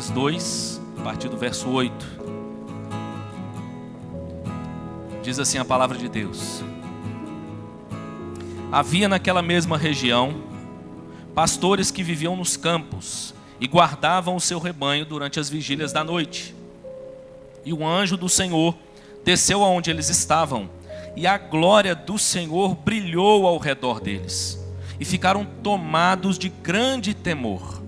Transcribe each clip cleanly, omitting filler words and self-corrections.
Lucas 2, a partir do verso 8. Diz assim a palavra de Deus: Havia naquela mesma região pastores que viviam nos campos e guardavam o seu rebanho durante as vigílias da noite. E o anjo do Senhor desceu aonde eles estavam, e a glória do Senhor brilhou ao redor deles, e ficaram tomados de grande temor.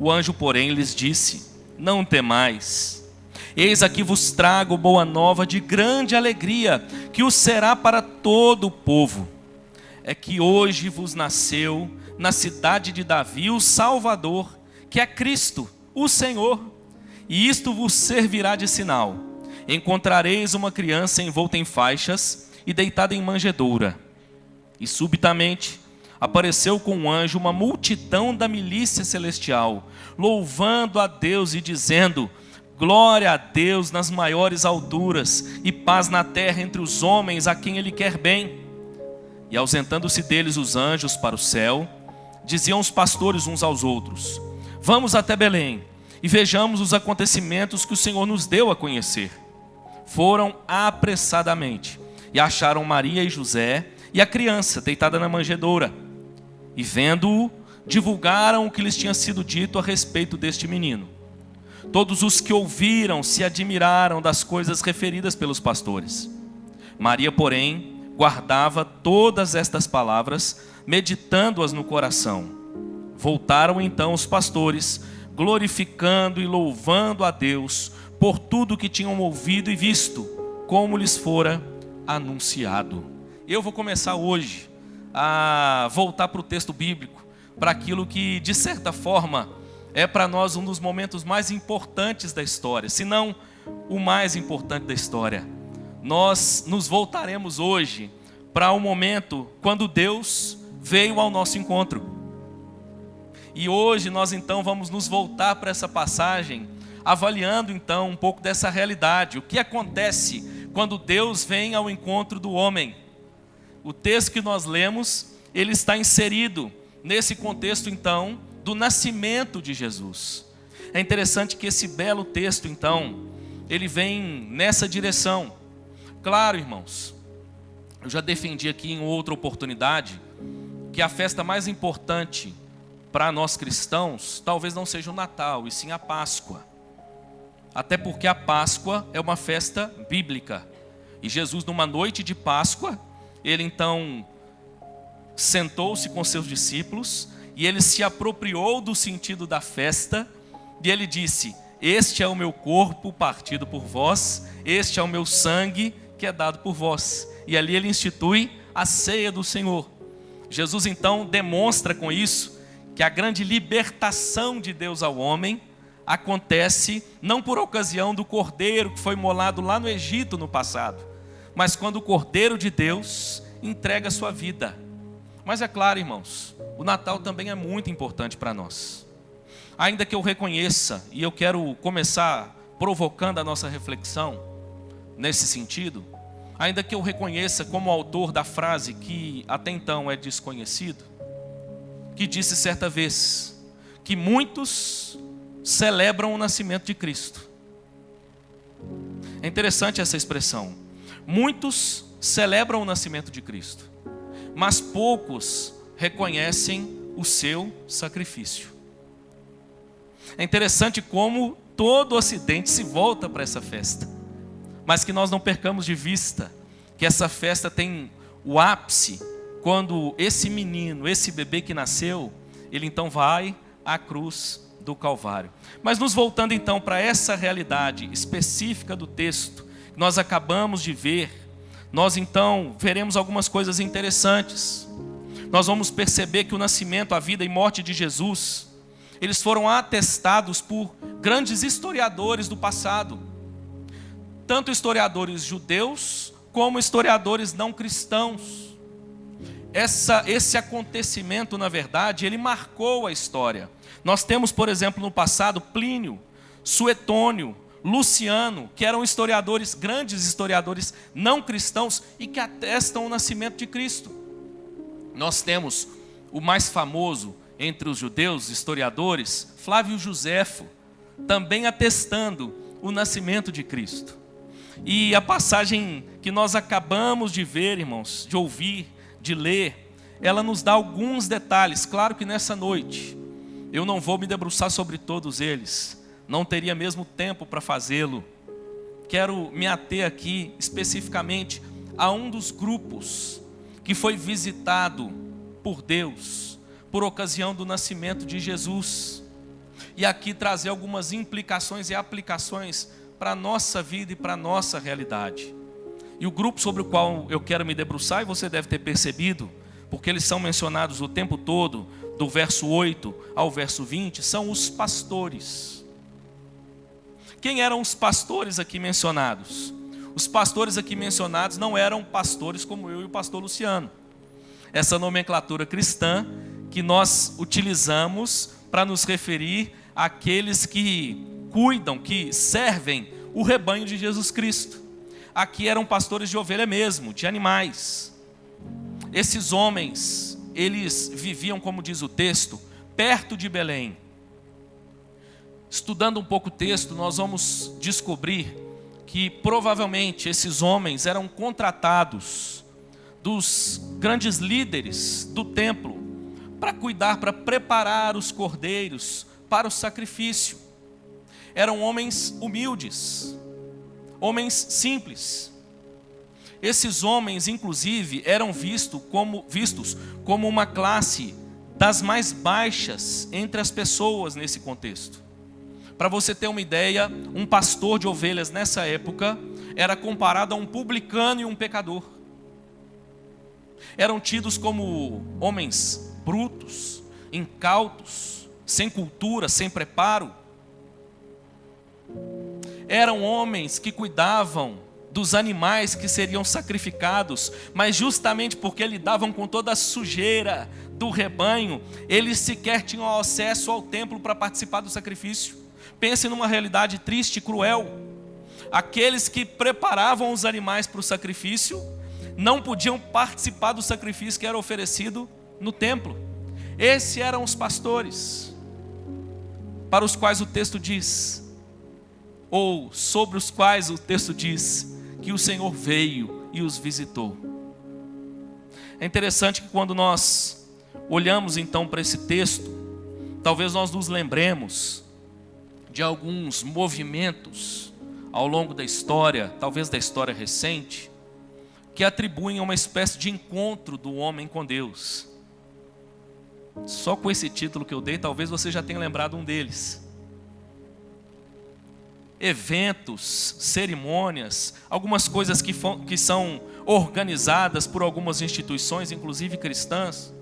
O anjo, porém, lhes disse: Não temais, eis aqui vos trago boa nova de grande alegria, que o será para todo o povo. É que hoje vos nasceu na cidade de Davi o Salvador, que é Cristo, o Senhor. E isto vos servirá de sinal: encontrareis uma criança envolta em faixas e deitada em manjedoura. E subitamente apareceu com um anjo uma multidão da milícia celestial, louvando a Deus e dizendo: Glória a Deus nas maiores alturas, e paz na terra entre os homens a quem Ele quer bem. E ausentando-se deles os anjos para o céu, diziam os pastores uns aos outros: Vamos até Belém e vejamos os acontecimentos que o Senhor nos deu a conhecer. Foram apressadamente e acharam Maria e José e a criança deitada na manjedoura. E vendo-o, divulgaram o que lhes tinha sido dito a respeito deste menino. Todos os que ouviram se admiraram das coisas referidas pelos pastores. Maria, porém, guardava todas estas palavras, meditando-as no coração. Voltaram então os pastores, glorificando e louvando a Deus por tudo que tinham ouvido e visto, como lhes fora anunciado. Eu vou começar hoje a voltar para o texto bíblico, para aquilo que, de certa forma, é para nós um dos momentos mais importantes da história, se não o mais importante da história. Nós nos voltaremos hoje para o momento quando Deus veio ao nosso encontro. E hoje nós então vamos nos voltar para essa passagem, avaliando então um pouco dessa realidade. O que acontece quando Deus vem ao encontro do homem? O texto que nós lemos, ele está inserido nesse contexto então do nascimento de Jesus. É interessante que esse belo texto então, ele vem nessa direção. Claro, irmãos, eu já defendi aqui em outra oportunidade que a festa mais importante para nós cristãos talvez não seja o Natal, e sim a Páscoa. Até porque a Páscoa é uma festa bíblica. E Jesus, numa noite de Páscoa, ele então sentou-se com seus discípulos e ele se apropriou do sentido da festa e ele disse: Este é o meu corpo partido por vós, este é o meu sangue que é dado por vós. E ali ele institui a ceia do Senhor. Jesus então demonstra com isso que a grande libertação de Deus ao homem acontece não por ocasião do cordeiro que foi imolado lá no Egito no passado, mas quando o Cordeiro de Deus entrega a sua vida. Mas é claro, irmãos, o Natal também é muito importante para nós. Ainda que eu reconheça, e eu quero começar provocando a nossa reflexão nesse sentido, ainda que eu reconheça como autor da frase que até então é desconhecido, que disse certa vez que muitos celebram o nascimento de Cristo. É interessante essa expressão. Muitos celebram o nascimento de Cristo, mas poucos reconhecem o seu sacrifício. É interessante como todo o Ocidente se volta para essa festa, mas que nós não percamos de vista que essa festa tem o ápice quando esse menino, esse bebê que nasceu, ele então vai à cruz do Calvário. Mas nos voltando então para essa realidade específica do texto que nós acabamos de ver, nós então veremos algumas coisas interessantes. Nós vamos perceber que o nascimento, a vida e morte de Jesus, eles foram atestados por grandes historiadores do passado, tanto historiadores judeus como historiadores não cristãos. Esse acontecimento, na verdade, ele marcou a história. Nós temos, por exemplo, no passado, Plínio, Suetônio, Luciano, que eram historiadores, grandes historiadores não cristãos e que atestam o nascimento de Cristo. Nós temos o mais famoso entre os judeus, historiadores, Flávio Josefo, também atestando o nascimento de Cristo. E a passagem que nós acabamos de ver, irmãos, de ouvir, de ler, ela nos dá alguns detalhes. Claro que nessa noite eu não vou me debruçar sobre todos eles, não teria mesmo tempo para fazê-lo. Quero me ater aqui especificamente a um dos grupos que foi visitado por Deus por ocasião do nascimento de Jesus, e aqui trazer algumas implicações e aplicações para a nossa vida e para a nossa realidade. E o grupo sobre o qual eu quero me debruçar, e você deve ter percebido, porque eles são mencionados o tempo todo, do verso 8 ao verso 20, são os pastores. Quem eram os pastores aqui mencionados? Os pastores aqui mencionados não eram pastores como eu e o pastor Luciano. Essa nomenclatura cristã que nós utilizamos para nos referir àqueles que cuidam, que servem o rebanho de Jesus Cristo. Aqui eram pastores de ovelha mesmo, de animais. Esses homens, eles viviam, como diz o texto, perto de Belém. Estudando um pouco o texto, nós vamos descobrir que provavelmente esses homens eram contratados dos grandes líderes do templo para cuidar, para preparar os cordeiros para o sacrifício. Eram homens humildes, homens simples. Esses homens, inclusive, eram vistos como uma classe das mais baixas entre as pessoas nesse contexto. Para você ter uma ideia, um pastor de ovelhas nessa época era comparado a um publicano e um pecador. Eram tidos como homens brutos, incautos, sem cultura, sem preparo. Eram homens que cuidavam dos animais que seriam sacrificados, mas justamente porque lidavam com toda a sujeira do rebanho, eles sequer tinham acesso ao templo para participar do sacrifício. Pense numa realidade triste e cruel. Aqueles que preparavam os animais para o sacrifício não podiam participar do sacrifício que era oferecido no templo. Esses eram os pastores para os quais o texto diz, ou sobre os quais o texto diz, que o Senhor veio e os visitou. É interessante que quando nós olhamos então para esse texto, talvez nós nos lembremos de alguns movimentos ao longo da história, talvez da história recente, que atribuem a uma espécie de encontro do homem com Deus. Só com esse título que eu dei, talvez você já tenha lembrado um deles. Eventos, cerimônias, algumas coisas que são organizadas por algumas instituições, inclusive cristãs,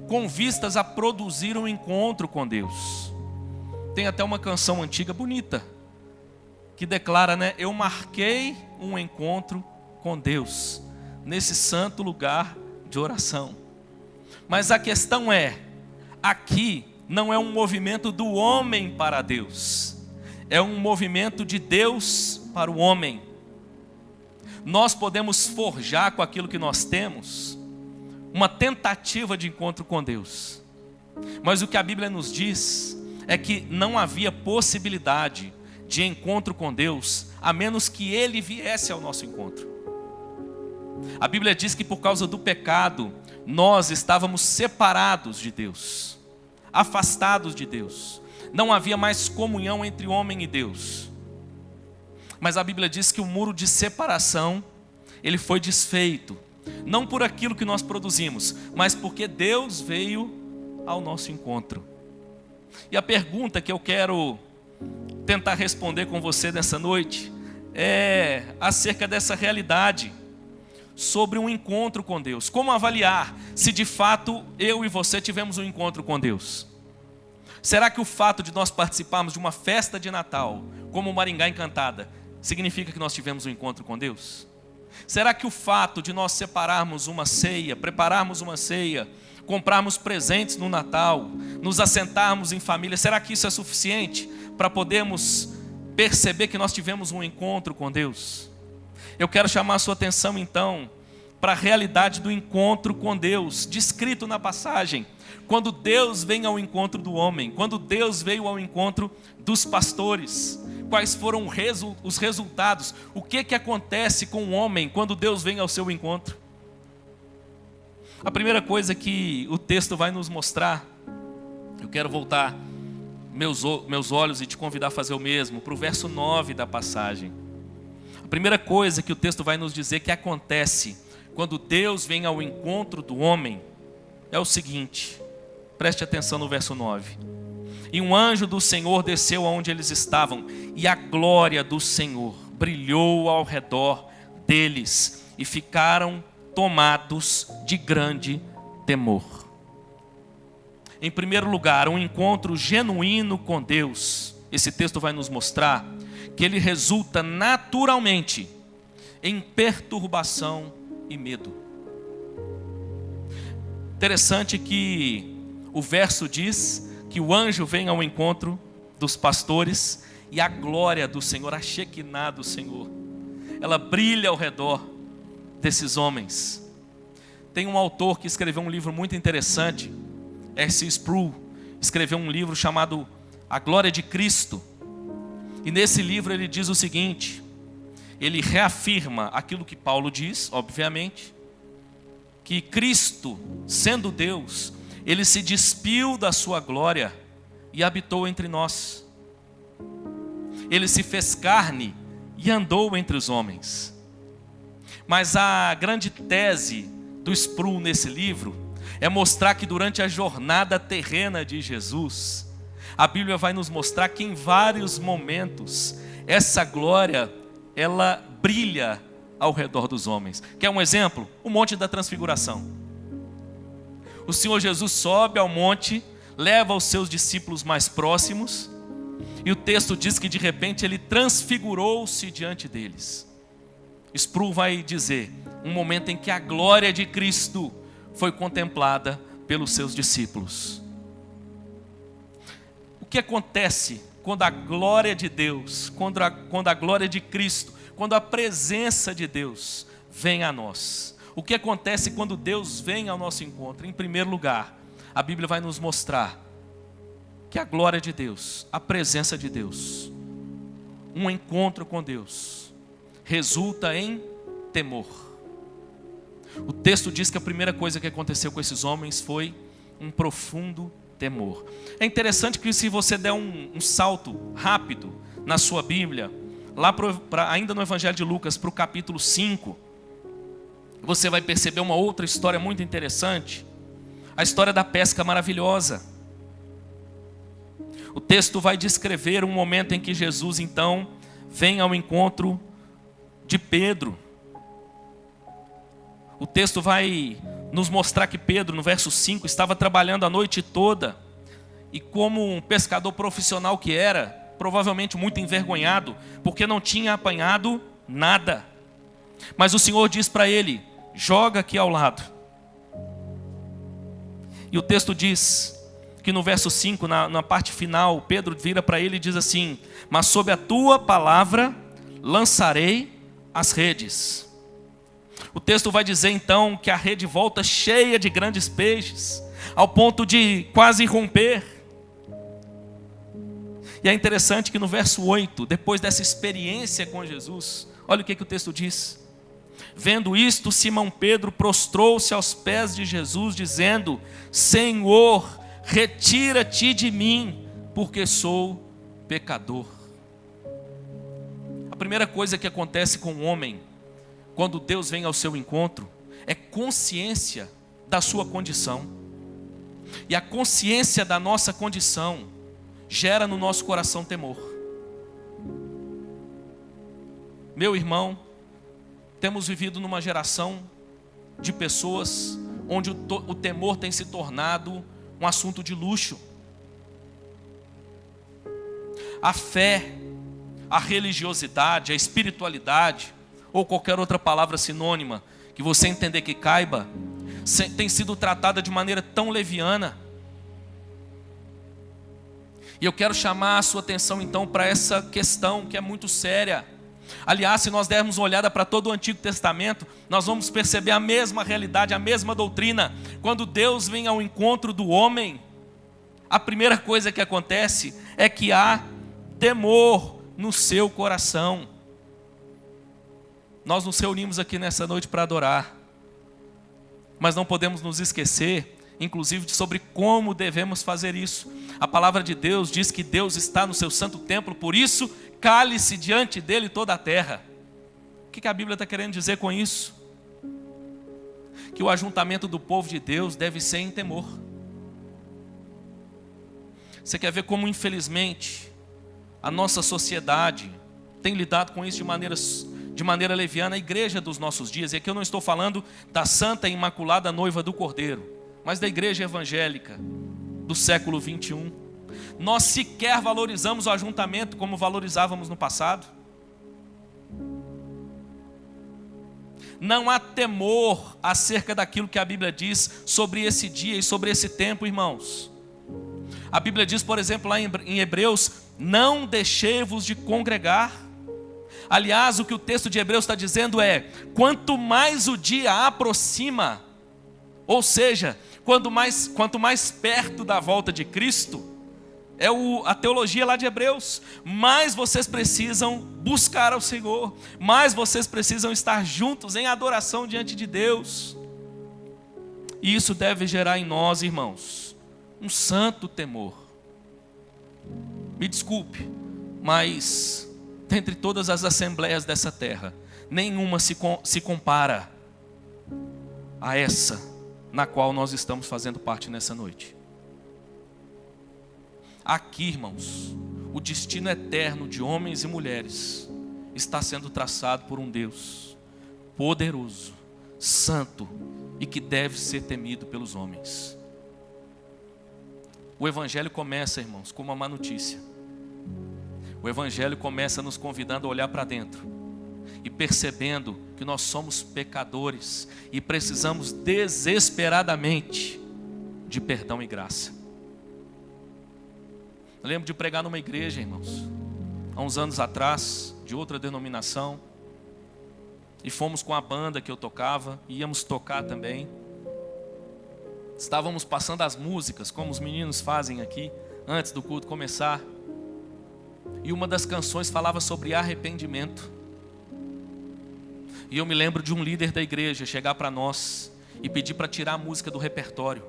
com vistas a produzir um encontro com Deus. Tem até uma canção antiga bonita, que declara, né? Eu marquei um encontro com Deus, nesse santo lugar de oração. Mas a questão é, aqui não é um movimento do homem para Deus, é um movimento de Deus para o homem. Nós podemos forjar com aquilo que nós temos uma tentativa de encontro com Deus, mas o que a Bíblia nos diz é que não havia possibilidade de encontro com Deus, a menos que Ele viesse ao nosso encontro. A Bíblia diz que por causa do pecado, nós estávamos separados de Deus, afastados de Deus. Não havia mais comunhão entre homem e Deus. Mas a Bíblia diz que o muro de separação, ele foi desfeito, não por aquilo que nós produzimos, mas porque Deus veio ao nosso encontro. E a pergunta que eu quero tentar responder com você nessa noite é acerca dessa realidade sobre um encontro com Deus. Como avaliar se de fato eu e você tivemos um encontro com Deus? Será que o fato de nós participarmos de uma festa de Natal, como Maringá Encantada, significa que nós tivemos um encontro com Deus? Será que o fato de nós separarmos uma ceia, prepararmos uma ceia, comprarmos presentes no Natal, nos assentarmos em família, será que isso é suficiente para podermos perceber que nós tivemos um encontro com Deus? Eu quero chamar a sua atenção então para a realidade do encontro com Deus, descrito na passagem. Quando Deus vem ao encontro do homem, quando Deus veio ao encontro dos pastores, quais foram os resultados, o que acontece com o homem quando Deus vem ao seu encontro? A primeira coisa que o texto vai nos mostrar, eu quero voltar meus olhos e te convidar a fazer o mesmo, para o verso 9 da passagem. A primeira coisa que o texto vai nos dizer que acontece quando Deus vem ao encontro do homem é o seguinte, preste atenção no verso 9. E um anjo do Senhor desceu aonde eles estavam, e a glória do Senhor brilhou ao redor deles, e ficaram tomados de grande temor. Em primeiro lugar, um encontro genuíno com Deus. Esse texto vai nos mostrar que ele resulta naturalmente em perturbação e medo. Interessante que o verso diz que o anjo vem ao encontro dos pastores e a glória do Senhor, a Shekinah do Senhor, ela brilha ao redor desses homens. Tem um autor que escreveu um livro muito interessante, R.C. Sproul, escreveu um livro chamado A Glória de Cristo. E nesse livro ele diz o seguinte, ele reafirma aquilo que Paulo diz, obviamente, que Cristo, sendo Deus, ele se despiu da sua glória e habitou entre nós. Ele se fez carne e andou entre os homens. Mas a grande tese do Sproul nesse livro é mostrar que durante a jornada terrena de Jesus, a Bíblia vai nos mostrar que em vários momentos essa glória, ela brilha ao redor dos homens. Quer um exemplo? O Monte da Transfiguração. O Senhor Jesus sobe ao monte, leva os seus discípulos mais próximos, e o texto diz que de repente ele transfigurou-se diante deles. Sproul vai dizer, um momento em que a glória de Cristo foi contemplada pelos seus discípulos. O que acontece quando a glória de Deus, quando a glória de Cristo, quando a presença de Deus vem a nós? O que acontece quando Deus vem ao nosso encontro? Em primeiro lugar, a Bíblia vai nos mostrar que a glória de Deus, a presença de Deus, um encontro com Deus, resulta em temor. O texto diz que a primeira coisa que aconteceu com esses homens foi um profundo temor. É interessante que se você der um salto rápido na sua Bíblia, lá ainda no Evangelho de Lucas, para o capítulo 5, você vai perceber uma outra história muito interessante, a história da pesca maravilhosa. O texto vai descrever um momento em que Jesus então vem ao encontro de Pedro. O texto vai nos mostrar que Pedro, no verso 5, estava trabalhando a noite toda, e como um pescador profissional que era, provavelmente muito envergonhado, porque não tinha apanhado nada. Mas o Senhor diz para ele, joga aqui ao lado. E o texto diz que no verso 5, na parte final, Pedro vira para ele e diz assim, mas sob a tua palavra lançarei as redes. O texto vai dizer então que a rede volta cheia de grandes peixes, ao ponto de quase romper. E é interessante que no verso 8, depois dessa experiência com Jesus, olha o que o texto diz. Vendo isto, Simão Pedro prostrou-se aos pés de Jesus, dizendo, Senhor, retira-te de mim, porque sou pecador. A primeira coisa que acontece com o homem, quando Deus vem ao seu encontro, é consciência da sua condição. E a consciência da nossa condição gera no nosso coração temor. Meu irmão, temos vivido numa geração de pessoas onde o temor tem se tornado um assunto de luxo. A fé, a religiosidade, a espiritualidade, ou qualquer outra palavra sinônima que você entender que caiba, tem sido tratada de maneira tão leviana. E eu quero chamar a sua atenção então para essa questão que é muito séria. Aliás, se nós dermos uma olhada para todo o Antigo Testamento, nós vamos perceber a mesma realidade, a mesma doutrina. Quando Deus vem ao encontro do homem, a primeira coisa que acontece é que há temor no seu coração. Nós nos reunimos aqui nessa noite para adorar, mas não podemos nos esquecer, inclusive, sobre como devemos fazer isso. A palavra de Deus diz que Deus está no seu santo templo, por isso cale-se diante dele toda a terra. O que a Bíblia está querendo dizer com isso? Que o ajuntamento do povo de Deus deve ser em temor. Você quer ver como, infelizmente, a nossa sociedade tem lidado com isso de maneira leviana? A igreja dos nossos dias, e aqui eu não estou falando da santa e imaculada noiva do Cordeiro, mas da igreja evangélica do século 21. Nós sequer valorizamos o ajuntamento como valorizávamos no passado. Não há temor acerca daquilo que a Bíblia diz sobre esse dia e sobre esse tempo, irmãos. A Bíblia diz, por exemplo, lá em Hebreus: não deixei-vos de congregar. Aliás, o que o texto de Hebreus está dizendo é: quanto mais o dia aproxima, ou seja, quanto mais perto da volta de Cristo, a teologia lá de Hebreus, mais vocês precisam buscar ao Senhor, mais vocês precisam estar juntos em adoração diante de Deus. E isso deve gerar em nós, irmãos, um santo temor. Me desculpe, mas dentre todas as assembleias dessa terra, nenhuma se compara a essa na qual nós estamos fazendo parte nessa noite. Aqui, irmãos, o destino eterno de homens e mulheres está sendo traçado por um Deus poderoso, santo e que deve ser temido pelos homens. O Evangelho começa, irmãos, com uma má notícia. O Evangelho começa nos convidando a olhar para dentro e percebendo que nós somos pecadores e precisamos desesperadamente de perdão e graça. Eu lembro de pregar numa igreja, irmãos, há uns anos atrás, de outra denominação, e fomos com a banda que eu tocava, íamos tocar também. Estávamos passando as músicas, como os meninos fazem aqui, antes do culto começar, e uma das canções falava sobre arrependimento. E eu me lembro de um líder da igreja chegar para nós e pedir para tirar a música do repertório.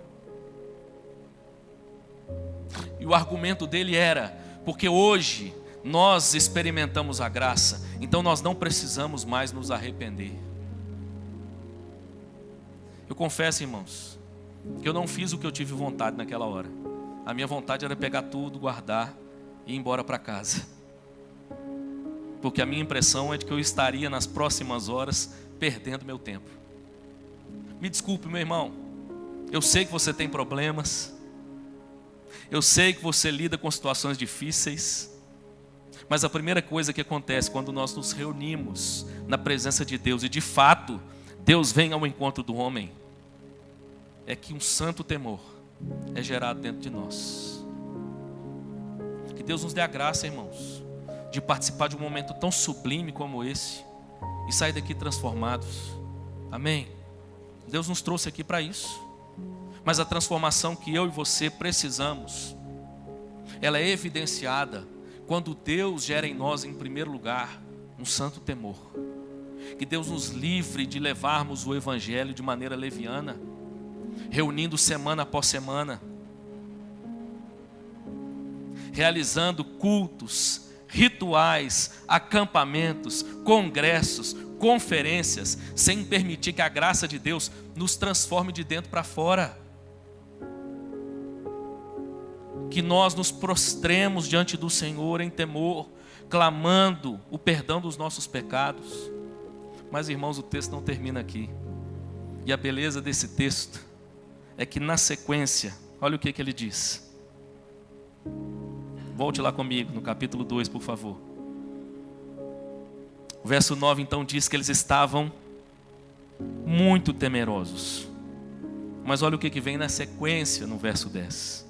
E o argumento dele era: porque hoje nós experimentamos a graça, então nós não precisamos mais nos arrepender. Eu confesso, irmãos, que eu não fiz o que eu tive vontade naquela hora. A minha vontade era pegar tudo, guardar e ir embora para casa. Porque a minha impressão é de que eu estaria nas próximas horas perdendo meu tempo. Me desculpe, meu irmão, eu sei que você tem problemas, eu sei que você lida com situações difíceis, mas a primeira coisa que acontece quando nós nos reunimos na presença de Deus, e de fato Deus vem ao encontro do homem, é que um santo temor é gerado dentro de nós. Que Deus nos dê a graça, irmãos, de participar de um momento tão sublime como esse e sair daqui transformados. Amém? Deus nos trouxe aqui para isso. Mas a transformação que eu e você precisamos, ela é evidenciada quando Deus gera em nós, em primeiro lugar, um santo temor. Que Deus nos livre de levarmos o Evangelho de maneira leviana, reunindo semana após semana, realizando cultos, rituais, acampamentos, congressos, conferências, sem permitir que a graça de Deus nos transforme de dentro para fora. Que nós nos prostremos diante do Senhor em temor, clamando o perdão dos nossos pecados. Mas, irmãos, o texto não termina aqui. E a beleza desse texto é que na sequência, olha o que ele diz. Volte lá comigo no capítulo 2, por favor. O verso 9 então diz que eles estavam muito temerosos. Mas olha o que vem na sequência no verso 10.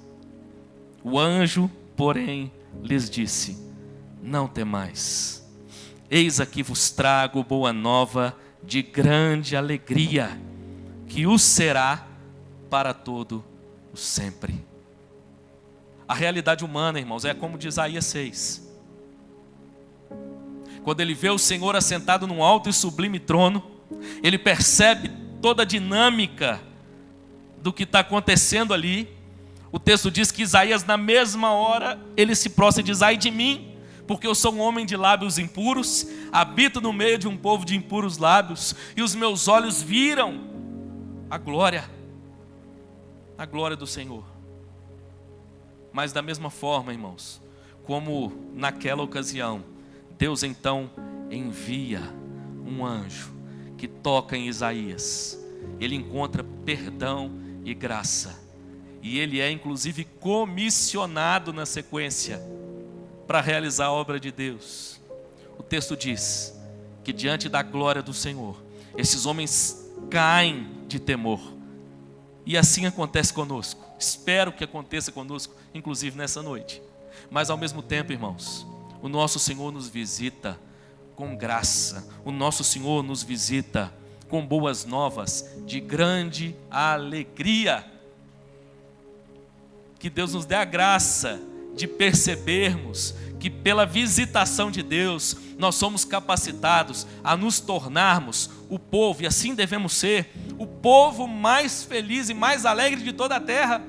O anjo, porém, lhes disse: não temais, Eis aqui vos trago boa nova de grande alegria, que o será para todo o sempre. A realidade humana, irmãos, é como diz Isaías 6. Quando ele vê o Senhor assentado num alto e sublime trono, ele percebe toda a dinâmica do que está acontecendo ali. O texto diz que Isaías, na mesma hora, ele se prostra e diz: ai de mim, porque eu sou um homem de lábios impuros, habito no meio de um povo de impuros lábios, e os meus olhos viram a glória do Senhor. Mas da mesma forma, irmãos, como naquela ocasião, Deus então envia um anjo que toca em Isaías. Ele encontra perdão e graça. E ele é inclusive comissionado na sequência para realizar a obra de Deus. O texto diz que diante da glória do Senhor, esses homens caem de temor. E assim acontece conosco. Espero que aconteça conosco, inclusive nessa noite. Mas ao mesmo tempo, irmãos, o nosso Senhor nos visita com graça. O nosso Senhor nos visita com boas novas de grande alegria. Que Deus nos dê a graça de percebermos que pela visitação de Deus, nós somos capacitados a nos tornarmos o povo, e assim devemos ser, o povo mais feliz e mais alegre de toda a terra.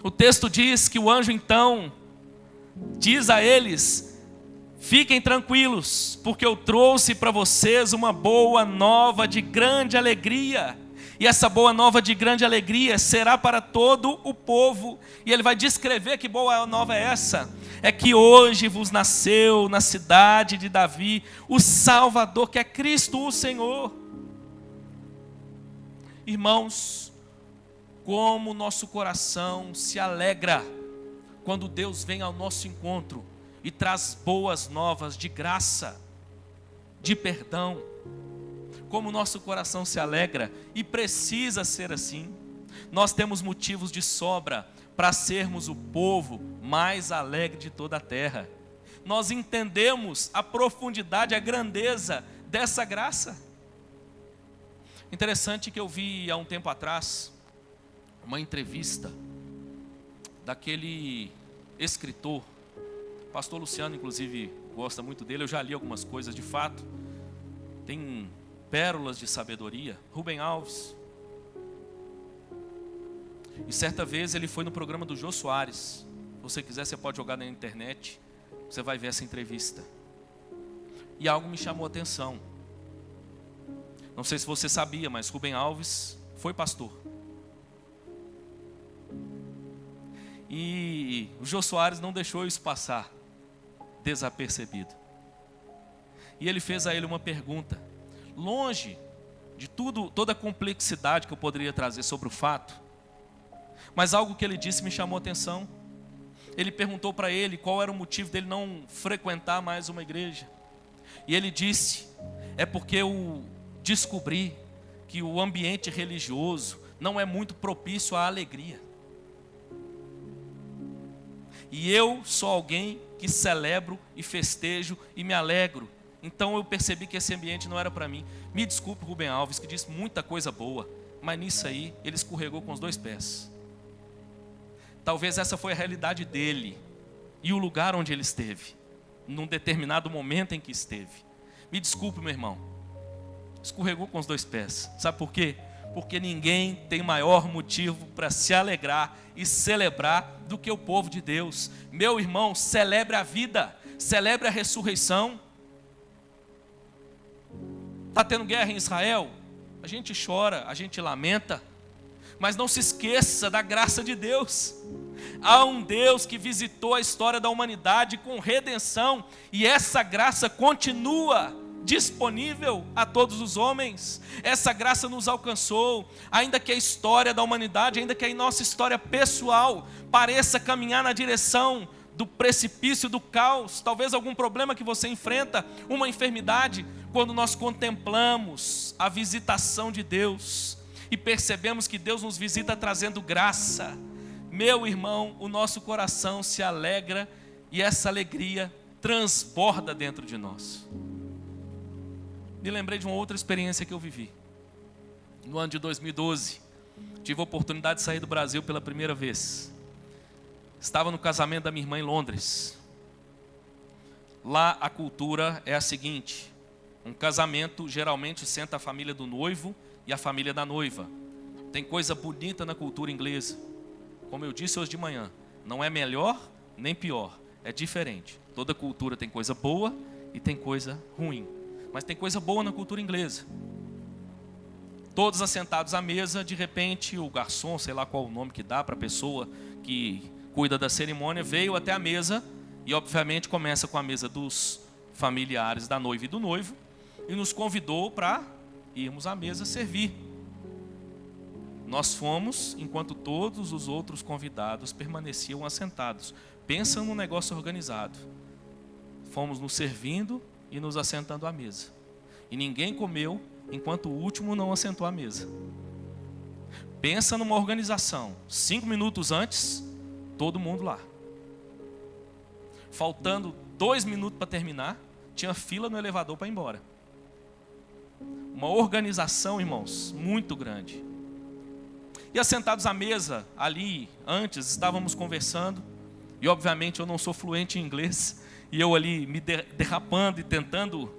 O texto diz que o anjo então diz a eles: fiquem tranquilos, porque eu trouxe para vocês uma boa nova de grande alegria. E essa boa nova de grande alegria será para todo o povo. E ele vai descrever que boa nova é essa. É que hoje vos nasceu na cidade de Davi o Salvador, que é Cristo o Senhor. Irmãos, como o nosso coração se alegra quando Deus vem ao nosso encontro e traz boas novas de graça, de perdão. Como o nosso coração se alegra, e precisa ser assim. Nós temos motivos de sobra para sermos o povo mais alegre de toda a terra. Nós entendemos a profundidade, a grandeza dessa graça. Interessante que eu vi há um tempo atrás uma entrevista daquele escritor, o pastor Luciano inclusive gosta muito dele, eu já li algumas coisas de fato, tem pérolas de sabedoria, Rubem Alves. E certa vez ele foi no programa do Jô Soares. Se você quiser, você pode jogar na internet, você vai ver essa entrevista. E algo me chamou a atenção. Não sei se você sabia, mas Rubem Alves foi pastor. E o Jô Soares não deixou isso passar desapercebido. E ele fez a ele uma pergunta, longe de toda a complexidade que eu poderia trazer sobre o fato, mas algo que ele disse me chamou a atenção. Ele perguntou para ele qual era o motivo dele não frequentar mais uma igreja. E ele disse: é porque eu descobri que o ambiente religioso não é muito propício à alegria. E eu sou alguém que celebro e festejo e me alegro. Então eu percebi que esse ambiente não era para mim. Me desculpe, Rubem Alves, que disse muita coisa boa, mas nisso aí ele escorregou com os dois pés. Talvez essa foi a realidade dele e o lugar onde ele esteve, num determinado momento em que esteve. Me desculpe, meu irmão, escorregou com os dois pés. Sabe por quê? Porque ninguém tem maior motivo para se alegrar e celebrar do que o povo de Deus. Meu irmão, celebre a vida, celebre a ressurreição. Está tendo guerra em Israel? A gente chora, a gente lamenta, mas não se esqueça da graça de Deus. Há um Deus que visitou a história da humanidade com redenção, e essa graça continua disponível a todos os homens. Essa graça nos alcançou, ainda que a história da humanidade, ainda que a nossa história pessoal pareça caminhar na direção do precipício, do caos, talvez algum problema que você enfrenta, uma enfermidade. Quando nós contemplamos a visitação de Deus e percebemos que Deus nos visita trazendo graça, meu irmão, o nosso coração se alegra, e essa alegria transborda dentro de nós. Me lembrei de uma outra experiência que eu vivi. No ano de 2012, tive a oportunidade de sair do Brasil pela primeira vez. Estava no casamento da minha irmã em Londres. Lá a cultura é a seguinte: um casamento geralmente senta a família do noivo e a família da noiva. Tem coisa bonita na cultura inglesa. Como eu disse hoje de manhã, não é melhor nem pior, é diferente. Toda cultura tem coisa boa e tem coisa ruim. Mas tem coisa boa na cultura inglesa. Todos assentados à mesa, de repente o garçom, sei lá qual o nome que dá para a pessoa que cuida da cerimônia, veio até a mesa e obviamente começa com a mesa dos familiares da noiva e do noivo e nos convidou para irmos à mesa servir. Nós fomos, enquanto todos os outros convidados permaneciam assentados. Pensa num negócio organizado. Fomos nos servindo e nos assentando à mesa. E ninguém comeu enquanto o último não assentou à mesa. Pensa numa organização. 5 minutos antes, todo mundo lá. Faltando 2 minutos para terminar, tinha fila no elevador para ir embora. Uma organização, irmãos, muito grande. E assentados à mesa, ali, antes, estávamos conversando. E obviamente eu não sou fluente em inglês. E eu ali me derrapando e tentando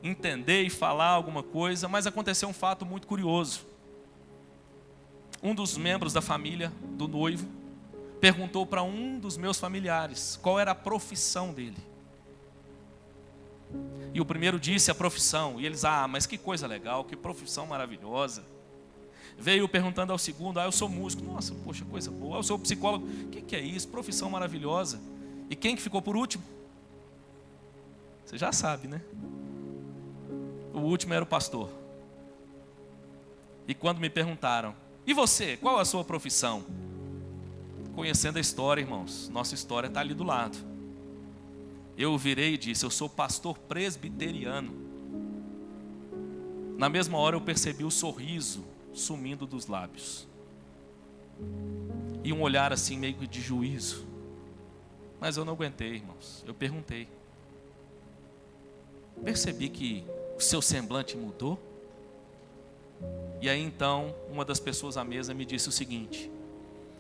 entender e falar alguma coisa. Mas aconteceu um fato muito curioso. Um dos membros da família do noivo perguntou para um dos meus familiares qual era a profissão dele. E o primeiro disse a profissão. E eles, mas que coisa legal, que profissão maravilhosa. Veio perguntando ao segundo, eu sou músico. Nossa, poxa, coisa boa. Eu sou psicólogo. O que é isso? Profissão maravilhosa. E quem que ficou por último? Você já sabe, né? O último era o pastor. E quando me perguntaram, e você, qual a sua profissão? Conhecendo a história, irmãos, nossa história está ali do lado. Eu virei e disse, eu sou pastor presbiteriano. Na mesma hora eu percebi o sorriso sumindo dos lábios. E um olhar assim meio de juízo. Mas eu não aguentei, irmãos. Eu perguntei. Percebi que o seu semblante mudou? E aí então, uma das pessoas à mesa me disse o seguinte: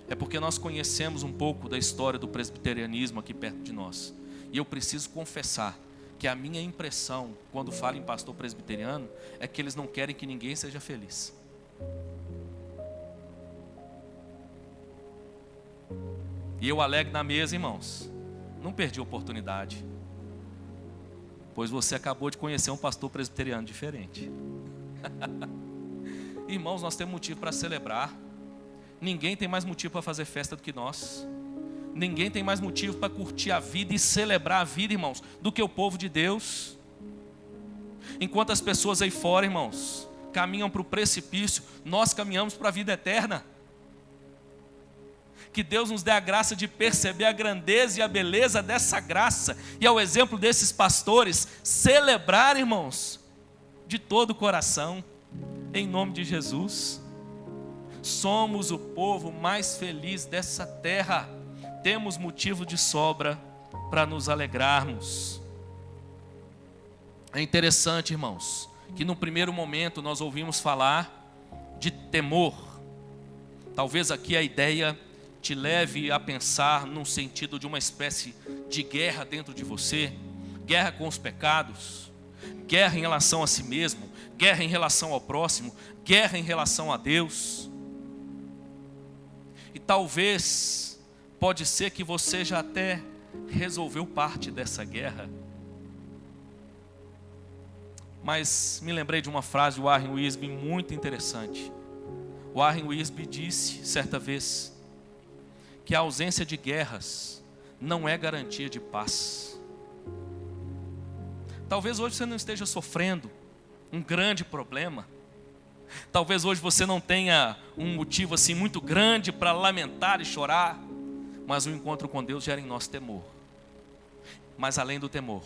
é porque nós conhecemos um pouco da história do presbiterianismo aqui perto de nós. E eu preciso confessar que a minha impressão, quando falo em pastor presbiteriano, é que eles não querem que ninguém seja feliz. E eu alegre na mesa, irmãos, não perdi a oportunidade, pois você acabou de conhecer um pastor presbiteriano diferente. Irmãos, nós temos motivo para celebrar. Ninguém tem mais motivo para fazer festa do que nós. Ninguém tem mais motivo para curtir a vida e celebrar a vida, irmãos, do que o povo de Deus. Enquanto as pessoas aí fora, irmãos, caminham para o precipício, nós caminhamos para a vida eterna. Que Deus nos dê a graça de perceber a grandeza e a beleza dessa graça. E ao exemplo desses pastores, celebrar, irmãos, de todo o coração, em nome de Jesus. Somos o povo mais feliz dessa terra. Temos motivo de sobra para nos alegrarmos. É interessante, irmãos, que no primeiro momento nós ouvimos falar de temor. Talvez aqui a ideia te leve a pensar num sentido de uma espécie de guerra dentro de você, guerra com os pecados, guerra em relação a si mesmo, guerra em relação ao próximo, guerra em relação a Deus. E talvez, pode ser que você já até resolveu parte dessa guerra. Mas me lembrei de uma frase de Warren Wiersbe muito interessante. Warren Wiersbe disse certa vez que a ausência de guerras não é garantia de paz. Talvez hoje você não esteja sofrendo um grande problema. Talvez hoje você não tenha um motivo assim muito grande para lamentar e chorar. Mas o encontro com Deus gera em nós temor. Mas além do temor,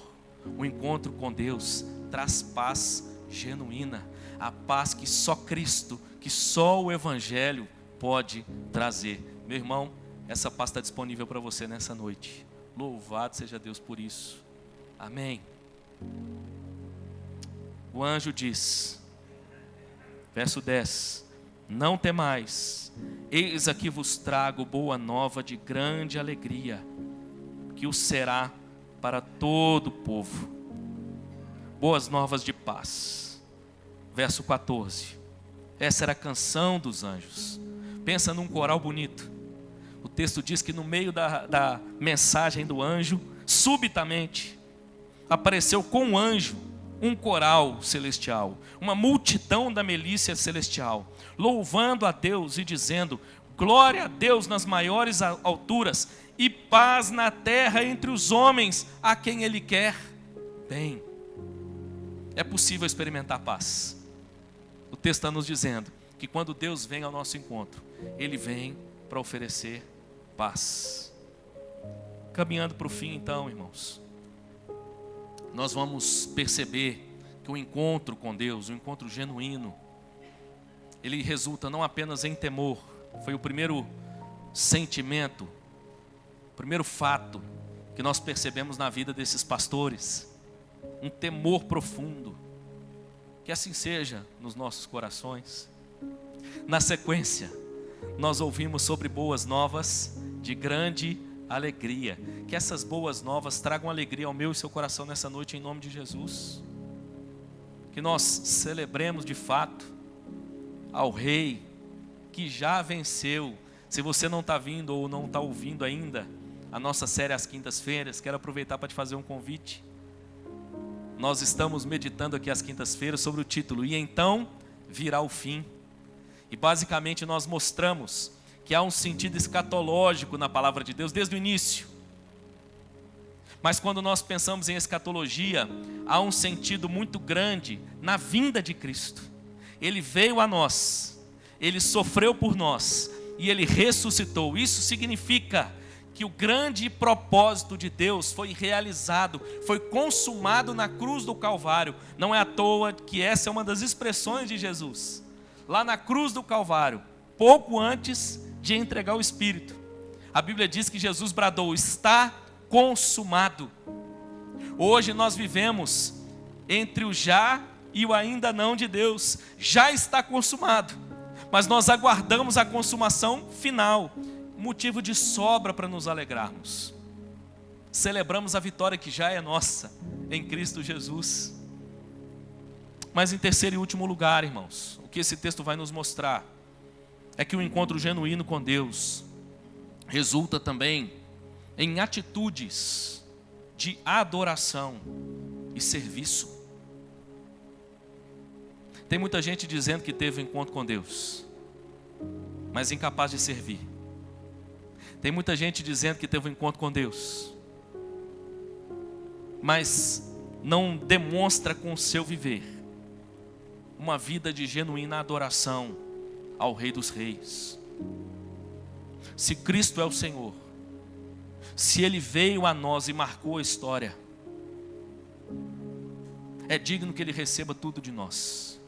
o encontro com Deus traz paz genuína. A paz que só Cristo, que só o Evangelho pode trazer. Meu irmão, essa paz está disponível para você nessa noite. Louvado seja Deus por isso. Amém. O anjo diz, verso 10: não temais, eis aqui vos trago boa nova de grande alegria, que o será para todo o povo. Boas novas de paz. Verso 14. Essa era a canção dos anjos. Pensa num coral bonito. O texto diz que no meio da mensagem do anjo, subitamente, apareceu com o anjo um coral celestial, uma multidão da milícia celestial, louvando a Deus e dizendo: glória a Deus nas maiores alturas e paz na terra entre os homens a quem Ele quer bem. É possível experimentar paz. O texto está nos dizendo que quando Deus vem ao nosso encontro, Ele vem para oferecer paz. Caminhando para o fim então, irmãos, nós vamos perceber que o encontro com Deus, o encontro genuíno, ele resulta não apenas em temor. Foi o primeiro sentimento, o primeiro fato que nós percebemos na vida desses pastores. Um temor profundo. Que assim seja nos nossos corações. Na sequência, nós ouvimos sobre boas novas de grande alegria. Que essas boas novas tragam alegria ao meu e seu coração nessa noite, em nome de Jesus. Que nós celebremos de fato ao Rei que já venceu. Se você não está vindo ou não está ouvindo ainda a nossa série às quintas-feiras, quero aproveitar para te fazer um convite. Nós estamos meditando aqui às quintas-feiras sobre o título: E então virá o fim. E basicamente nós mostramos que há um sentido escatológico na palavra de Deus desde o início. Mas quando nós pensamos em escatologia, há um sentido muito grande na vinda de Cristo. Ele veio a nós, Ele sofreu por nós e Ele ressuscitou. Isso significa que o grande propósito de Deus foi realizado, foi consumado na cruz do Calvário. Não é à toa que essa é uma das expressões de Jesus. Lá na cruz do Calvário, pouco antes de entregar o Espírito, a Bíblia diz que Jesus bradou: está consumado. Hoje nós vivemos entre o já e o ainda não de Deus. Já está consumado, mas nós aguardamos a consumação final, motivo de sobra para nos alegrarmos. Celebramos a vitória que já é nossa em Cristo Jesus. Mas em terceiro e último lugar, irmãos, o que esse texto vai nos mostrar é que o encontro genuíno com Deus resulta também em atitudes de adoração e serviço. Tem muita gente dizendo que teve um encontro com Deus, mas incapaz de servir. Tem muita gente dizendo que teve um encontro com Deus, mas não demonstra com o seu viver uma vida de genuína adoração ao Rei dos Reis. Se Cristo é o Senhor, se Ele veio a nós e marcou a história, é digno que Ele receba tudo de nós.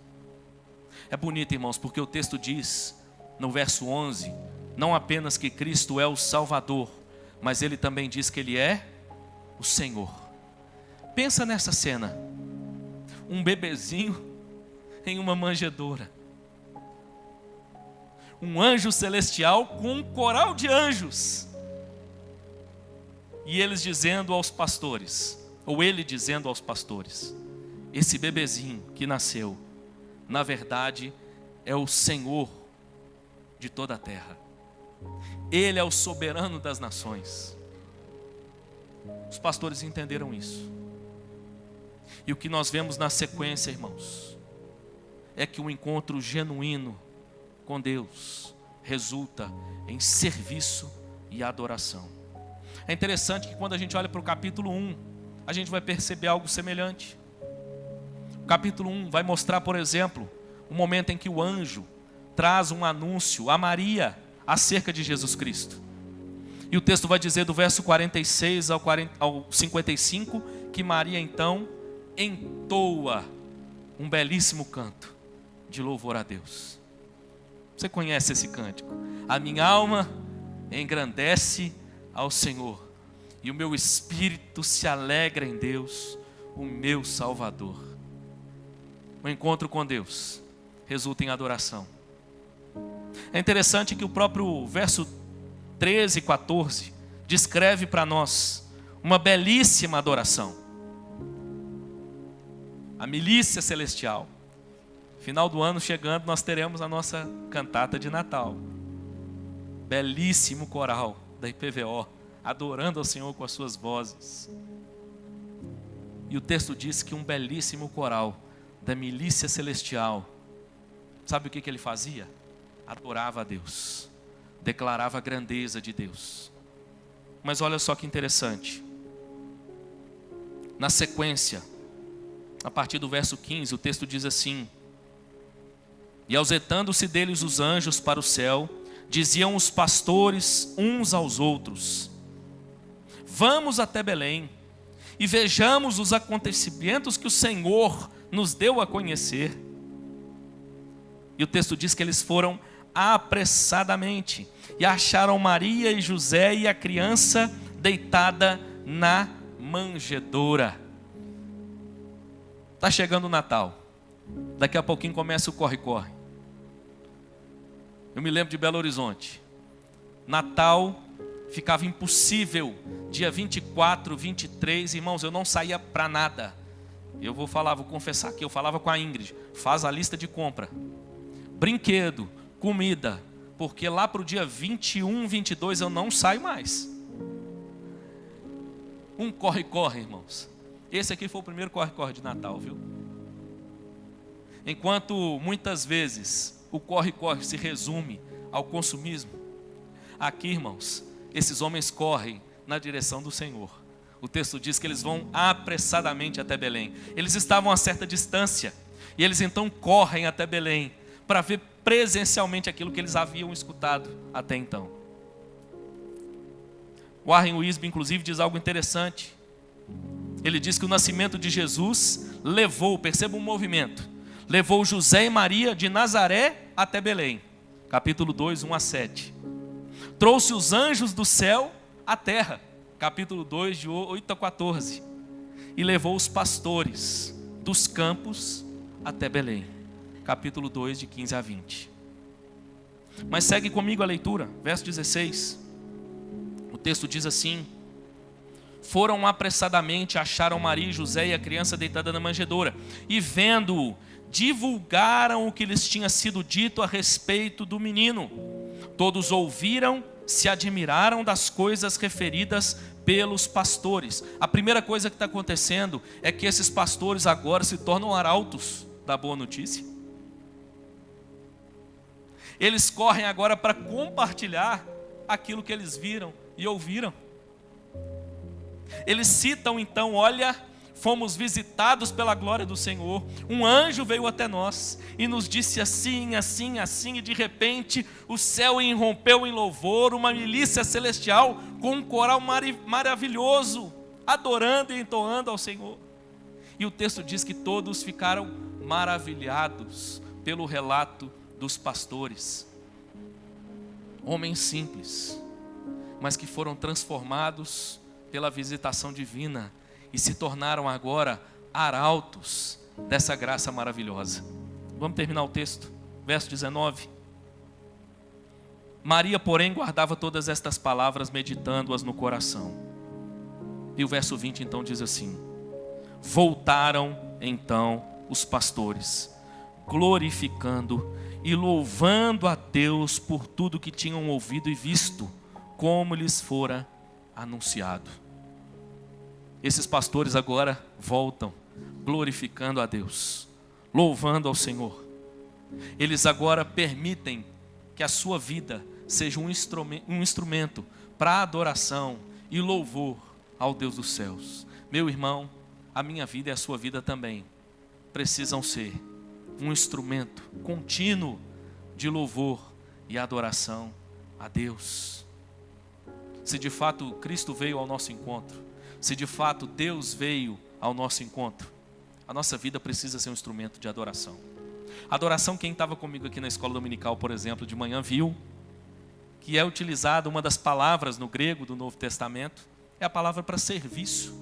É bonito, irmãos, porque o texto diz, no verso 11, não apenas que Cristo é o Salvador, mas Ele também diz que Ele é o Senhor. Pensa nessa cena, um bebezinho em uma manjedoura, um anjo celestial com um coral de anjos, e eles dizendo aos pastores, ou ele dizendo aos pastores: esse bebezinho que nasceu, na verdade é o Senhor de toda a terra. Ele é o soberano das nações. Os pastores entenderam isso. E o que nós vemos na sequência, irmãos, é que o encontro genuíno com Deus resulta em serviço e adoração. É interessante que quando a gente olha para o capítulo 1, a gente vai perceber algo semelhante. O capítulo 1 vai mostrar, por exemplo, o momento em que o anjo traz um anúncio a Maria acerca de Jesus Cristo. E o texto vai dizer do verso 46 ao 55, que Maria então entoa um belíssimo canto de louvor a Deus. Você conhece esse cântico? A minha alma engrandece ao Senhor, e o meu espírito se alegra em Deus, o meu Salvador. O encontro com Deus resulta em adoração. É interessante que o próprio verso 13 e 14 descreve para nós uma belíssima adoração. A milícia celestial. Final do ano chegando, nós teremos a nossa cantata de Natal. Belíssimo coral da IPVO, adorando ao Senhor com as suas vozes. E o texto diz que um belíssimo coral da milícia celestial, sabe o que ele fazia? Adorava a Deus, declarava a grandeza de Deus. Mas olha só que interessante. Na sequência, a partir do verso 15, o texto diz assim: e ausetando-se deles os anjos para o céu, diziam os pastores uns aos outros: vamos até Belém e vejamos os acontecimentos que o Senhor nos deu a conhecer. E o texto diz que eles foram apressadamente e acharam Maria e José e a criança deitada na manjedoura. Está chegando o Natal, daqui a pouquinho começa o corre-corre. Eu me lembro de Belo Horizonte. Natal ficava impossível. Dia 24, 23, irmãos, eu não saía para nada. Vou confessar aqui, eu falava com a Ingrid: faz a lista de compra. Brinquedo, comida, porque lá para o dia 21, 22 eu não saio mais. Um corre-corre, irmãos. Esse aqui foi o primeiro corre-corre de Natal, viu? Enquanto muitas vezes o corre-corre se resume ao consumismo, aqui, irmãos, esses homens correm na direção do Senhor. O texto diz que eles vão apressadamente até Belém. Eles estavam a certa distância e eles então correm até Belém para ver presencialmente aquilo que eles haviam escutado até então. Warren Wiersbe, inclusive, diz algo interessante. Ele diz que o nascimento de Jesus levou, perceba um movimento, levou José e Maria de Nazaré até Belém. Capítulo 2, 1 a 7. Trouxe os anjos do céu à terra. Capítulo 2, de 8 a 14. E levou os pastores dos campos até Belém. Capítulo 2, de 15 a 20. Mas segue comigo a leitura, verso 16. O texto diz assim: foram apressadamente, acharam Maria e José e a criança deitada na manjedoura, e vendo-o, divulgaram o que lhes tinha sido dito a respeito do menino. Todos ouviram, se admiraram das coisas referidas pelos pastores. A primeira coisa que está acontecendo é que esses pastores agora se tornam arautos da boa notícia. Eles correm agora para compartilhar aquilo que eles viram e ouviram. Eles citam então: olha, fomos visitados pela glória do Senhor, um anjo veio até nós e nos disse assim, assim, assim, e de repente o céu irrompeu em louvor, uma milícia celestial com um coral maravilhoso, adorando e entoando ao Senhor. E o texto diz que todos ficaram maravilhados pelo relato dos pastores. Homens simples, mas que foram transformados pela visitação divina e se tornaram agora arautos dessa graça maravilhosa. Vamos terminar o texto, verso 19. Maria, porém, guardava todas estas palavras, meditando-as no coração. E o verso 20 então diz assim: voltaram então os pastores, glorificando e louvando a Deus por tudo que tinham ouvido e visto, como lhes fora anunciado. Esses pastores agora voltam, glorificando a Deus, louvando ao Senhor. Eles agora permitem que a sua vida seja um instrumento para adoração e louvor ao Deus dos céus. Meu irmão, a minha vida e a sua vida também precisam ser um instrumento contínuo de louvor e adoração a Deus. Se de fato Cristo veio ao nosso encontro, se de fato Deus veio ao nosso encontro, a nossa vida precisa ser um instrumento de adoração. Adoração, quem estava comigo aqui na escola dominical, por exemplo, de manhã viu que é utilizada uma das palavras no grego do Novo Testamento, é a palavra para serviço.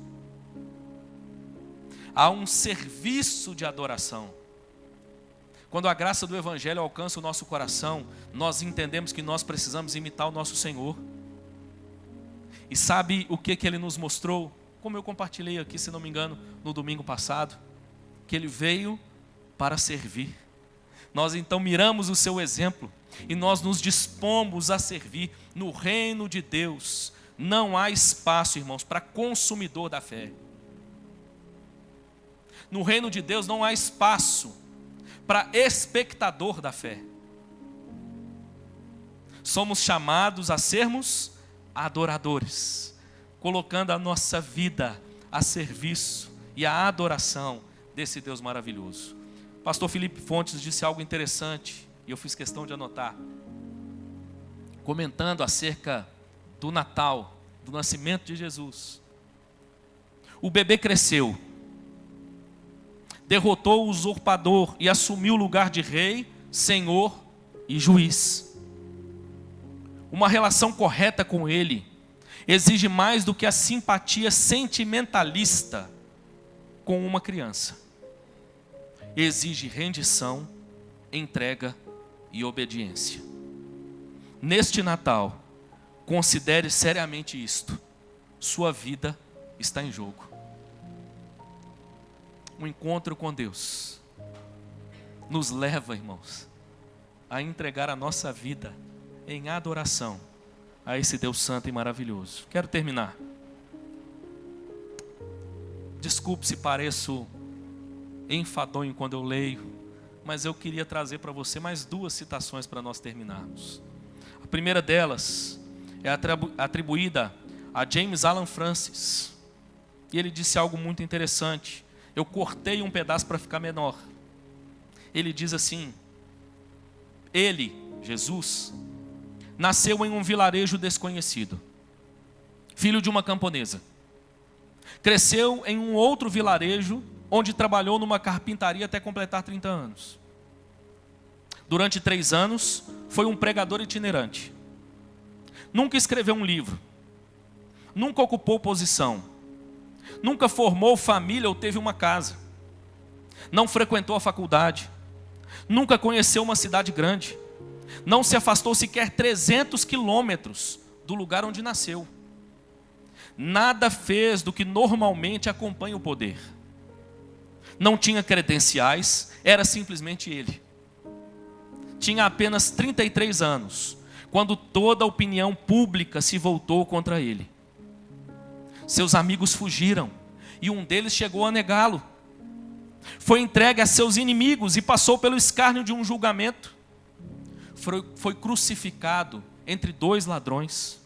Há um serviço de adoração. Quando a graça do Evangelho alcança o nosso coração, nós entendemos que nós precisamos imitar o nosso Senhor. E sabe o que Ele nos mostrou? Como eu compartilhei aqui, se não me engano, no domingo passado, que Ele veio para servir. Nós então miramos o seu exemplo e nós nos dispomos a servir. No reino de Deus não há espaço, irmãos, para consumidor da fé. No reino de Deus não há espaço para espectador da fé. Somos chamados a sermos adoradores, colocando a nossa vida a serviço e a adoração desse Deus maravilhoso. Pastor Felipe Fontes disse algo interessante, e eu fiz questão de anotar, comentando acerca do Natal, do nascimento de Jesus. O bebê cresceu, derrotou o usurpador e assumiu o lugar de rei, senhor e juiz. Uma relação correta com ele exige mais do que a simpatia sentimentalista com uma criança. Exige rendição, entrega e obediência. Neste Natal, considere seriamente isto: sua vida está em jogo. Um encontro com Deus nos leva, irmãos, a entregar a nossa vida em adoração a esse Deus santo e maravilhoso. Quero terminar. Desculpe se pareço enfadonho quando eu leio, mas eu queria trazer para você mais duas citações para nós terminarmos. A primeira delas é atribuída a James Alan Francis, e ele disse algo muito interessante. Eu cortei um pedaço para ficar menor. Ele diz assim: ele, Jesus, nasceu em um vilarejo desconhecido, filho de uma camponesa. Cresceu em um outro vilarejo, onde trabalhou numa carpintaria até completar 30 anos. Durante 3 anos, foi um pregador itinerante. Nunca escreveu um livro. Nunca ocupou posição. Nunca formou família ou teve uma casa. Não frequentou a faculdade. Nunca conheceu uma cidade grande. Não se afastou sequer 300 quilômetros do lugar onde nasceu. Nada fez do que normalmente acompanha o poder. Não tinha credenciais, era simplesmente ele. Tinha apenas 33 anos, quando toda a opinião pública se voltou contra ele. Seus amigos fugiram, e um deles chegou a negá-lo. Foi entregue a seus inimigos e passou pelo escárnio de um julgamento. Foi crucificado entre 2 ladrões.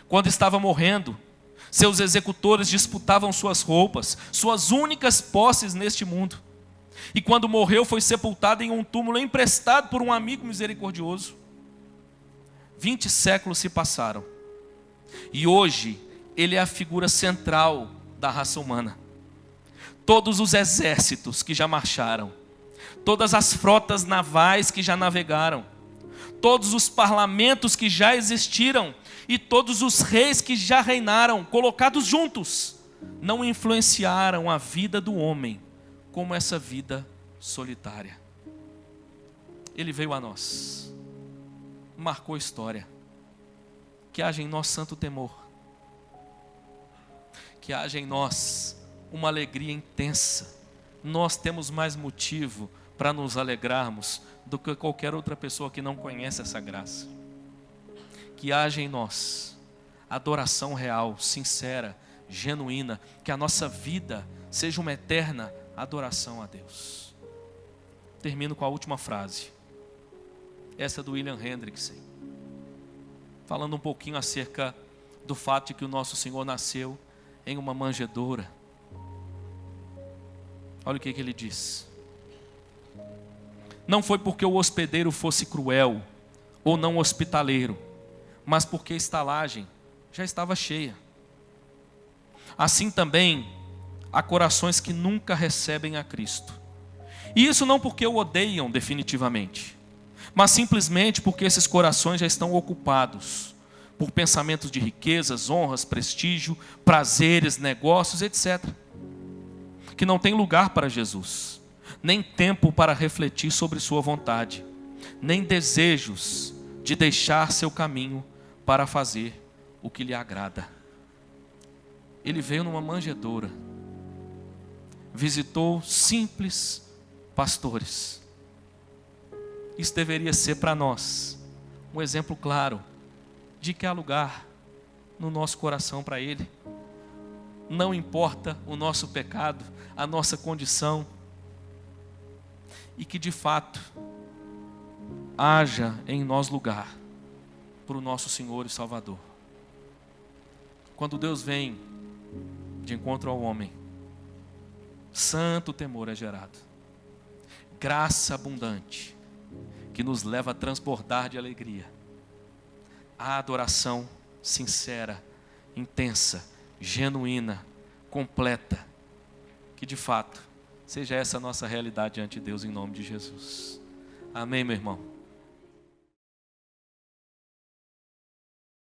Quando estava morrendo, seus executores disputavam suas roupas, suas únicas posses neste mundo. E quando morreu, foi sepultado em um túmulo emprestado por um amigo misericordioso. 20 séculos se passaram. E hoje, ele é a figura central da raça humana. Todos os exércitos que já marcharam, todas as frotas navais que já navegaram, todos os parlamentos que já existiram e todos os reis que já reinaram, colocados juntos, não influenciaram a vida do homem como essa vida solitária. Ele veio a nós, marcou história. Que haja em nós santo temor, que haja em nós uma alegria intensa. Nós temos mais motivo para nos alegrarmos do que qualquer outra pessoa que não conhece essa graça. Que haja em nós adoração real, sincera, genuína, que a nossa vida seja uma eterna adoração a Deus. Termino com a última frase, essa do William Hendrickson, falando um pouquinho acerca do fato de que o nosso Senhor nasceu em uma manjedoura. Olha o que ele diz: não foi porque o hospedeiro fosse cruel ou não hospitaleiro, mas porque a estalagem já estava cheia. Assim também há corações que nunca recebem a Cristo. E isso não porque o odeiam definitivamente, mas simplesmente porque esses corações já estão ocupados por pensamentos de riquezas, honras, prestígio, prazeres, negócios, etc. Que não tem lugar para Jesus, nem tempo para refletir sobre sua vontade, nem desejos de deixar seu caminho para fazer o que lhe agrada. Ele veio numa manjedoura, visitou simples pastores. Isso deveria ser para nós um exemplo claro de que há lugar no nosso coração para Ele. Não importa o nosso pecado, a nossa condição, e que de fato haja em nós lugar para o nosso Senhor e Salvador. Quando Deus vem de encontro ao homem, santo temor é gerado, graça abundante, que nos leva a transbordar de alegria, a adoração sincera, intensa, genuína, completa, que de fato seja essa a nossa realidade diante de Deus, em nome de Jesus. Amém, meu irmão?